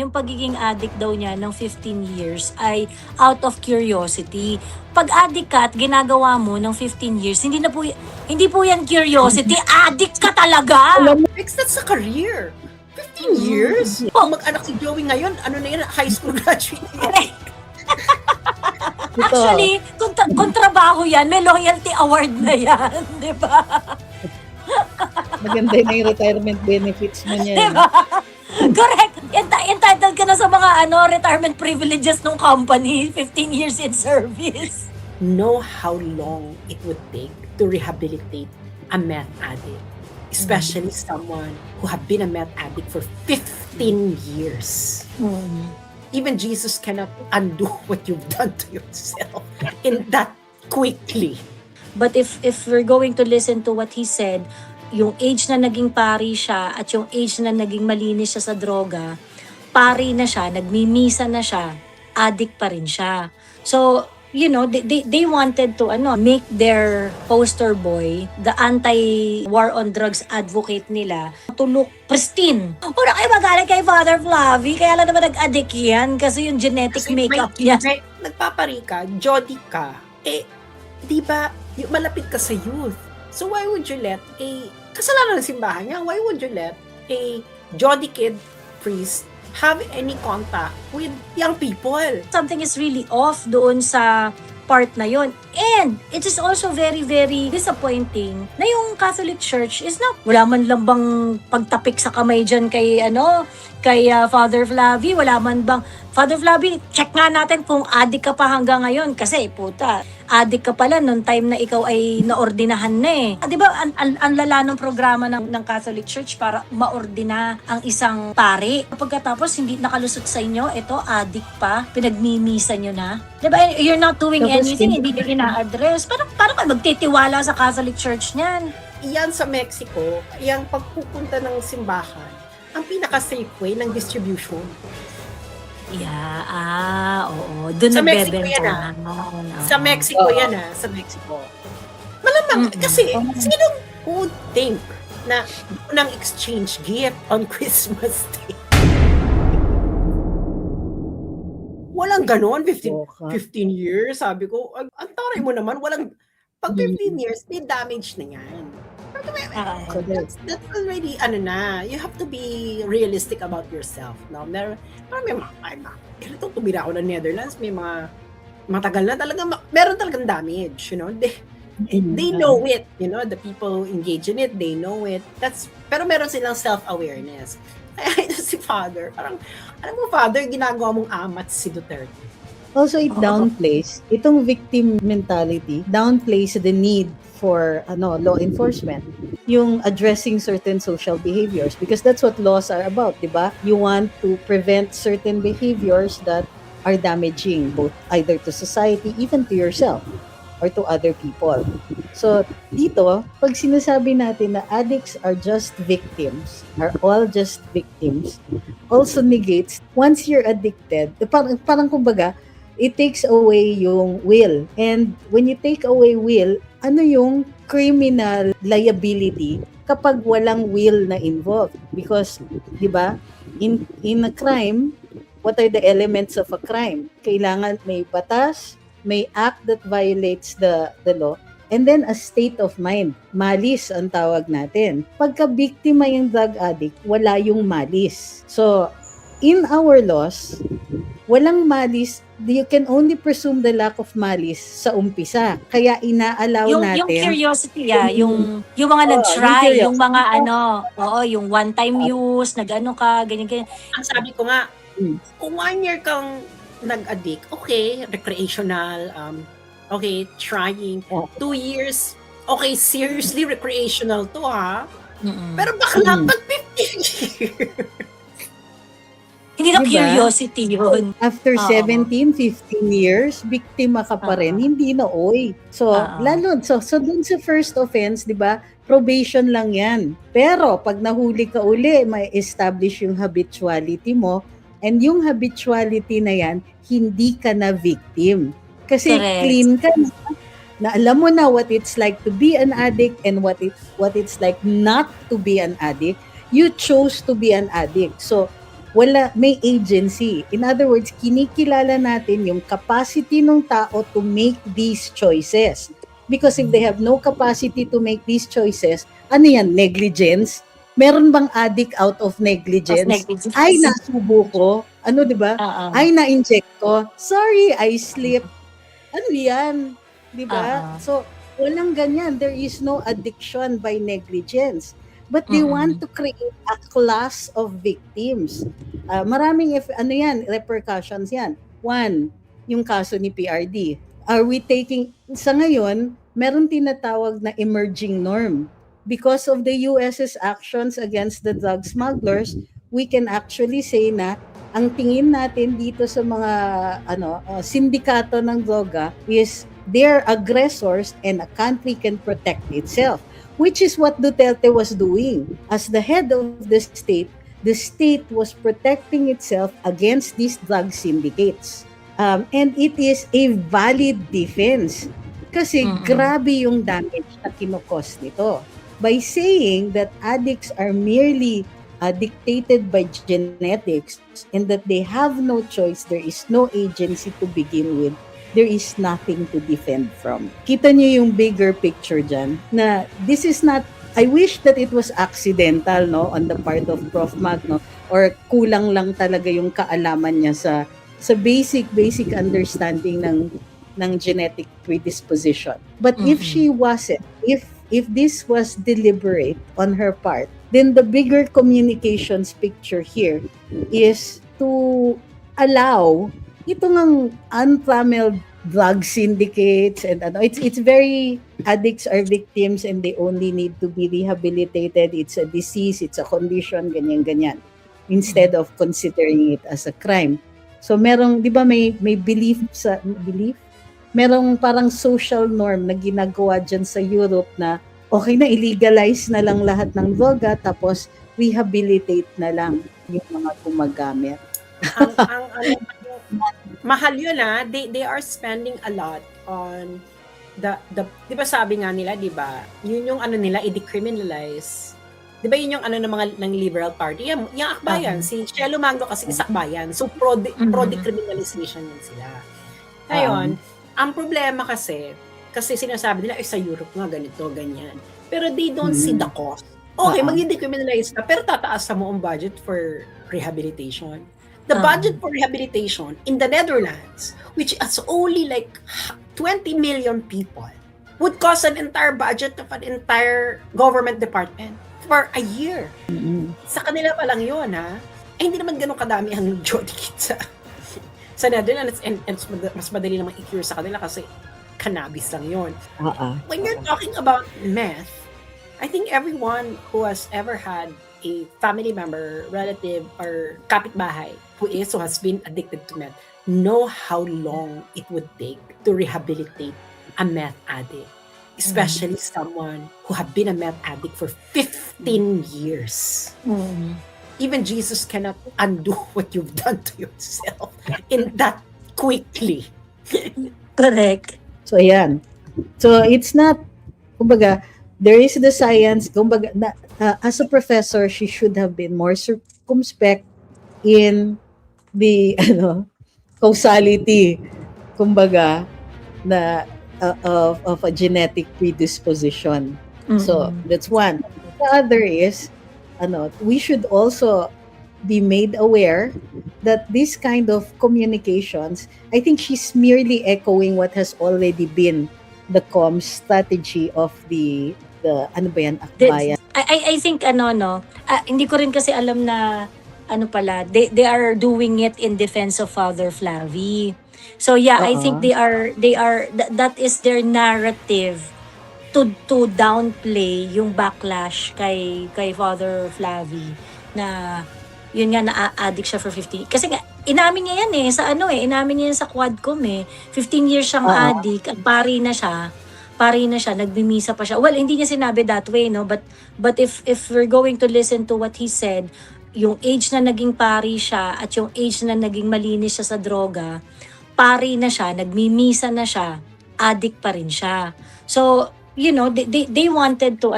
Yung pagiging addict daw niya ng 15 years ay out of curiosity. Pag addict ka at ginagawa mo ng 15 years, hindi po yan curiosity, addict ka talaga. Because that's a career. 15 years? Kung mag-anak si Joey ngayon, ano na yan, high school graduate. Actually, kung trabaho yan, may loyalty award na yan, di ba? Maganda na yung retirement benefits mo niya. Diba? Correct. Entitled ka na sa mga retirement privileges ng company, 15 years in service. Know how long it would take to rehabilitate a meth addict, especially someone who have been a meth addict for 15 years. Even Jesus cannot undo what you've done to yourself in that quickly. But if we're going to listen to what he said, yung age na naging pari siya at yung age na naging malinis siya sa droga, pari na siya, nagmimisa na siya, addict pa rin siya. So, they wanted to make their poster boy, the anti-war on drugs advocate nila, to look pristine. Una kayo magaling kay Father Flavie, kaya lang naman nag-addict yan kasi yung genetic makeup niya. Nagpapari ka, Jody ka, di ba, malapit ka sa youth. So why would you let kasalanan ng simbahan niya, why would you let a Jody kid priest have any contact with young people? Something is really off doon sa part na yon. And it is also very, very disappointing na yung Catholic Church is wala man lang bang pagtapik sa kamay dyan kay Father Flavie, wala man bang, Father Flavie, check nga natin kung addict ka pa hanggang ngayon kasi puta, addict ka pala nung time na ikaw ay naordinahan na eh. Di ba, ang lala ng programa ng Catholic Church para maordina ang isang pari. Pagkatapos hindi nakalusot sa inyo, ito addict pa, pinagmimisa nyo na. Di ba, you're not doing anything, hindi nyo ina-address. Paano ka magtitiwala sa Catholic Church niyan? Iyan sa Mexico, yung pagpupunta ng simbahan, ang pinaka-safe way ng distribution. Yeah, oo. Doon Sa Mexico nagbebenta. yan Sa Mexico yan sa Mexico. Malamang, kasi sino would think na unang exchange gift on Christmas Day? Walang ganon, 15 years, sabi ko, ang taray mo naman, pag 15 years, may damage na yan. That's already, you have to be realistic about yourself. No? Itong tumira ako ng Netherlands, may mga matagal na talaga, meron talagang damage, they know it, the people engage in it, they know it. Pero meron silang self-awareness. Kaya ito si Father, parang, alam mo Father, ginagawa mong amat si Duterte. Also, it downplays, itong victim mentality, downplays the need for law enforcement. Yung addressing certain social behaviors, because that's what laws are about, di ba? You want to prevent certain behaviors that are damaging, both either to society, even to yourself, or to other people. So, dito, pag sinasabi natin na addicts are just victims, are all just victims, also negates, once you're addicted, parang kumbaga, it takes away yung will. And when you take away will, ano yung criminal liability kapag walang will na involved? Because, di ba, in a crime, what are the elements of a crime? Kailangan may batas, may act that violates the law, and then a state of mind. Malis ang tawag natin. Pagka biktima yung drug addict, wala yung malis. So, in our laws, walang malis. You can only presume the lack of malice sa umpisa. Kaya inaalaw natin. Yung curiosity, yung mga nag-try, yung mga yung one-time use, nag-ano ka, ganyan. Ang sabi ko nga, kung 1 year kang nag-addict, okay, recreational, okay, trying. 2 years, okay, seriously recreational to Pero bakla pag 15 years. Hindi na curiosity yun. After 17, 15 years, biktima ka pa rin, hindi na So, so dun sa first offense, di ba, probation lang yan. Pero, pag nahuli ka uli, may establish yung habituality mo, and yung habituality na yan, hindi ka na victim. Kasi clean ka na alam mo na what it's like to be an addict and what it's like not to be an addict. You chose to be an addict. So, may agency. In other words, kinikilala natin yung capacity ng tao to make these choices. Because if they have no capacity to make these choices, ano yan, negligence? Meron bang addict out of negligence? Ay, nasubo ko. Ano, di ba? Ay, na-inject ko. Sorry, I slipped. Ano yan? Di ba? So, walang ganyan. There is no addiction by negligence. But they want to create a class of victims. Maraming, repercussions yan. One, yung kaso ni PRD. Are we taking, sa ngayon, meron tinatawag na emerging norm. Because of the US's actions against the drug smugglers, we can actually say na ang tingin natin dito sa mga sindikato ng droga is they're aggressors and a country can protect itself, which is what Duterte was doing. As the head of the state was protecting itself against these drug syndicates. And it is a valid defense kasi grabe yung damage na kinukos nito. By saying that addicts are merely dictated by genetics and that they have no choice, there is no agency to begin with, there is nothing to defend from. Kita niyo yung bigger picture dyan na this is not, I wish that it was accidental, no, on the part of Prof. Mag, no, or kulang lang talaga yung kaalaman niya sa basic understanding ng genetic predisposition. But if she wasn't, if this was deliberate on her part, then the bigger communications picture here is to allow itong untrammeled drug syndicates and it's very, addicts are victims and they only need to be rehabilitated. It's a disease, it's a condition, ganyan. Instead of considering it as a crime. So merong, di ba may belief? Merong parang social norm na ginagawa dyan sa Europe na okay na, illegalize na lang lahat ng droga tapos rehabilitate na lang yung mga gumagamit. Mahal yun they are spending a lot on the di ba sabi nga nila, di ba, yun yung nila, i-decriminalize. Di ba yun yung ng Liberal Party, yung akbayan, si Chelo Magno kasi is akbayan, so pro-decriminalization yun sila. Ngayon, ang problema kasi sinasabi nila, sa Europe nga, ganito, ganyan. Pero they don't see the cost. Okay, mag-decriminalize ka, pero tataas mo ang budget for rehabilitation. The budget for rehabilitation in the Netherlands, which is only like 20 million people, would cost an entire budget of an entire government department for a year. Sa kanila pa lang yun, hindi naman ganun kadami ang Jody Kit sa Netherlands, and mas madali namang i-cure sa kanila kasi cannabis lang yun. When you're talking about meth, I think everyone who has ever had a family member, relative, or kapitbahay who has been addicted to meth know how long it would take to rehabilitate a meth addict, especially someone who have been a meth addict for 15 years. Even Jesus cannot undo what you've done to yourself in that quickly. Correct. So, ayan. So, it's not, kumbaga, there is the science, kumbaga, as a professor, she should have been more circumspect in the, causality, kumbaga, of a genetic predisposition. So, that's one. The other is, we should also be made aware that this kind of communications, I think she's merely echoing what has already been the comms strategy of the akbayan. I think hindi ko rin kasi alam na they are doing it in defense of Father Flavi. So yeah, I think they are that is their narrative to downplay yung backlash kay Father Flavi na yun nga na-addict siya for 15. Kasi nga inamin niya yan inamin niya yan sa Quadcom 15 years siyang addict at pari na siya, nagmimisa pa siya. Well, hindi niya sinabi that way, no, but if we're going to listen to what he said, yung age na naging pari siya at yung age na naging malinis siya sa droga, pari na siya, nagmimisa na siya, addict pa rin siya. So they wanted to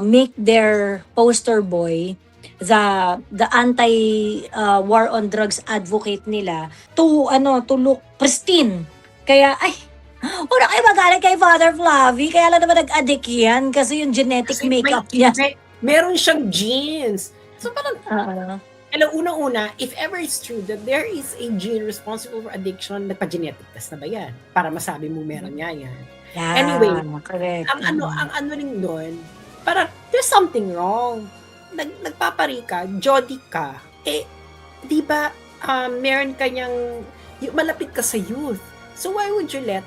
make their poster boy the anti war on drugs advocate nila to look pristine. Kaya una kayo magaling kay Father Flavi, kaya lang naman nag-addict yan kasi yung genetic Kasi makeup niya. meron siyang genes. So parang, Oo. alam, unang-una, if ever it's true that there is a gene responsible for addiction, nagpa-genetic test na ba yan? Para masabi mo meron nga yan. Yeah, Anyway, correct. ang ano rin doon, parang there's something wrong. Nagpapari ka, jolly ka, di ba, meron kanyang, malapit ka sa youth. So why would you let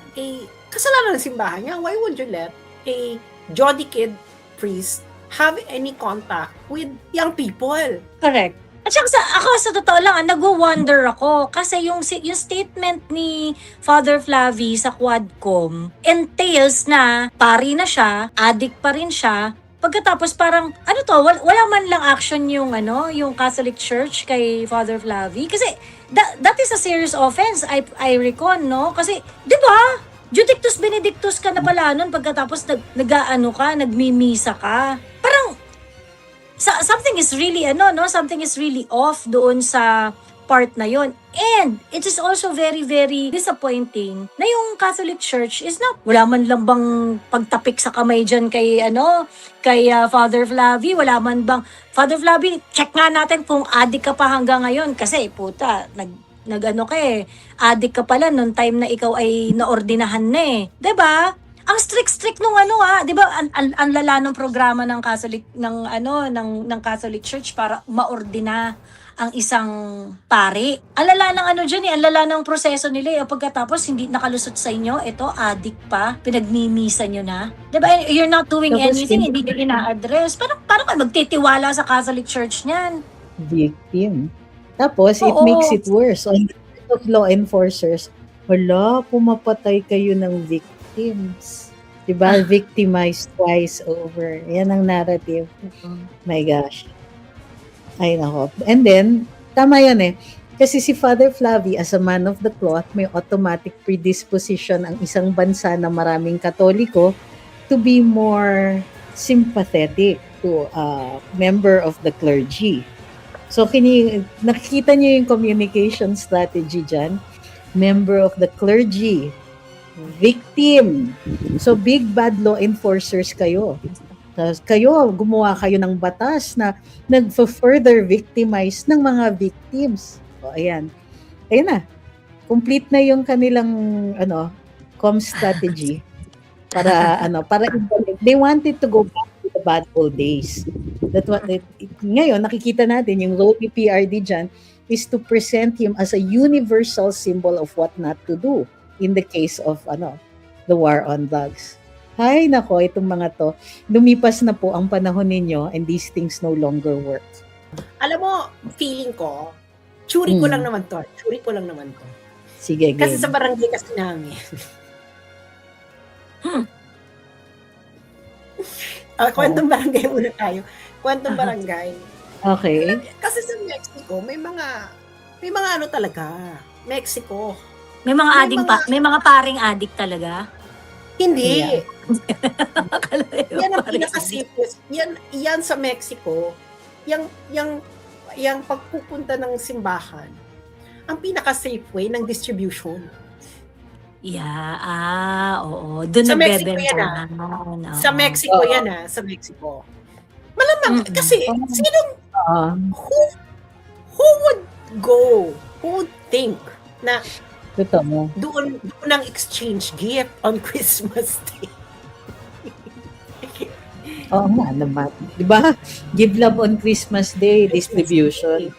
kasalanan ng simbahan niya, why would you let a jolly kid priest have any contact with young people? Correct. At saka ako sa totoo lang, nagwo-wonder ako kasi yung statement ni Father Flavi sa Quadcom entails na pari na siya, addict pa rin siya. Pagkatapos parang wala man lang action yung Catholic Church kay Father Flavi kasi that is a serious offense, I reckon, no? Kasi 'di ba? Judictus Benedictus ka na pala nun pagkatapos nagmimisa ka. Parang something is really something is really off doon sa part na yon. And it is also very, very disappointing na yung Catholic Church is wala man lang bang pagtapik sa kamay dyan kay Father Flavi, wala man bang, Father Flavi, check nga natin kung addict ka pa hanggang ngayon kasi puta, addict ka pala nung time na ikaw ay naordinahan na eh. 'Di ba? Ang strict nung 'di ba? Ang lala ng programa ng Catholic ng Catholic Church para maordina ang isang pari. Ang lala ng ang lala ng proseso nila pagkatapos hindi nakalusot sa inyo, ito addict pa, pinagmimisa nyo na. 'Di ba? You're not doing Tapos anything, hindi nyo ina-address. Paano ka magtitiwala sa Catholic Church niyan? Victim. Tapos, it Oo. makes it worse. On the part of law enforcers, pumapatay kayo ng victims. Diba? Victimized twice over. Yan ang narrative. My gosh. Ay, nako. And then, tama yan eh. Kasi si Father Flavi, as a man of the cloth, may automatic predisposition ang isang bansa na maraming Katoliko to be more sympathetic to a member of the clergy. So, nakikita niyo yung communication strategy dyan. Member of the clergy. Victim. So, big bad law enforcers kayo. Tapos gumawa kayo ng batas na nag-further victimize ng mga victims. O, ayan. Ayan na. Complete na yung kanilang, com strategy. Para they wanted to go back to the bad old days. Ngayon, nakikita natin yung role ni PRD dyan is to present him as a universal symbol of what not to do in the case of the war on drugs. Hay nako, itong mga to, lumipas na po ang panahon ninyo and these things no longer work. Alam mo, feeling ko, tsuri ko lang naman to. Sige, game. Kasi sa barangay kasi namin. Kwentong barangay muna tayo. Kwentong barangay. Okay. Kasi sa Mexico, may mga talaga. Mexico. May mga paring addict talaga. Hindi. Yeah. Yan ang pinaka-safest. Yan sa Mexico, yung pagpupunta ng simbahan, ang pinaka-safe way ng distribution. Yeah, oo. Doon Sa Mexico nagbebenta. yan, Sa Mexico yan Sa Mexico. Malamang, kasi who would go, who would think na Totoo. doon ang exchange gift on Christmas Day. Oo nga naman. Diba? Give love on Christmas Day, distribution.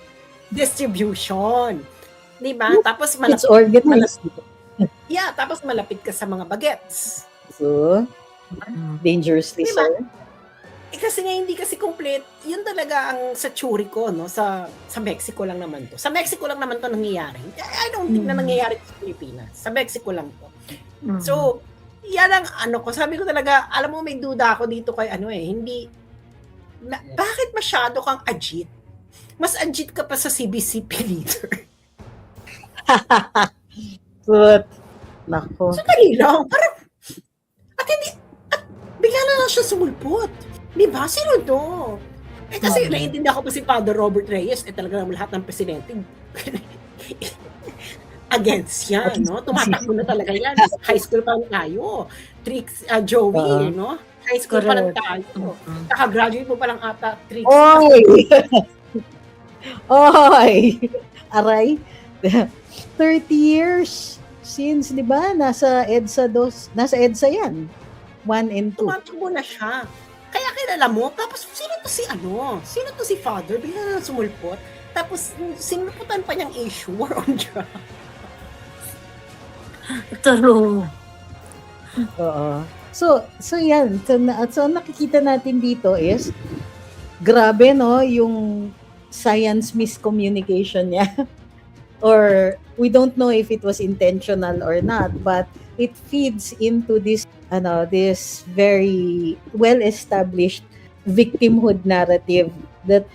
Diba? Tapos It's organized. tapos malapit ka sa mga bagets. So, dangerously Diba? so. Kasi nga hindi kasi complete. Yun talaga ang sa tsuri ko, no? Sa Mexico lang naman to. Sa Mexico lang naman to nangyayari. I don't think na nangyayari sa Pilipinas. Sa Mexico lang to. So, yan ang ko. Sabi ko talaga, alam mo, may duda ako dito kay hindi, bakit masyado kang ajit? Mas ajit ka pa sa CBCP leader. But, nako. Sandali lang. Parang, at bigla na lang siya sumulpot. Diba? Sino to? Kasi naiintindihan ko pa si Father Robert Reyes, talaga naman lahat ng presidente against yan, no? Tumatakbo na talaga yan. High school pa lang tayo. Tricks, Joey, no? High school pa lang tayo. Nakagraduate mo pa lang ata, Tricks. Oy! Oy! Aray. 30 years since, di ba? Nasa EDSA yan. 1 and 2. Tumatakbo na siya. Kaya kilala mo, tapos sino to si Father? Bigla na sumulpot. Tapos sinulputan pa niyang issue, war on drugs. True. Oo. So yan. So nakikita natin dito is grabe, no, yung science miscommunication niya. Or we don't know if it was intentional or not, but it feeds into this very well established victimhood narrative that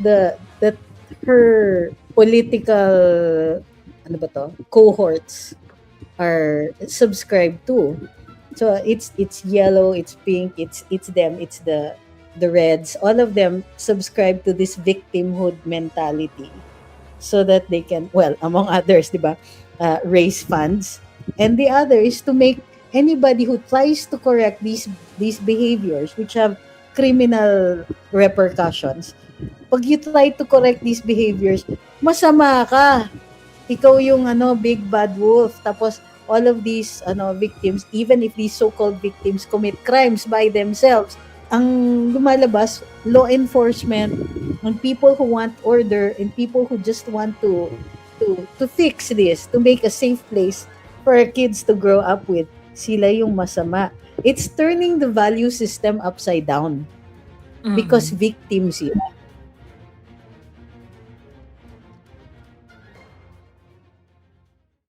her political cohorts are subscribed to. So it's yellow, it's pink, it's them, it's the Reds. All of them subscribe to this victimhood mentality so that they can, well, among others, diba, raise funds. And the other is to make anybody who tries to correct these behaviors, which have criminal repercussions, pag you try to correct these behaviors, masama ka. Ikaw yung big bad wolf. Tapos all of these victims, even if these so-called victims commit crimes by themselves, ang lumalabas, law enforcement, and people who want order, and people who just want to fix this, to make a safe place for our kids to grow up with, sila yung masama. It's turning the value system upside down because victims sila.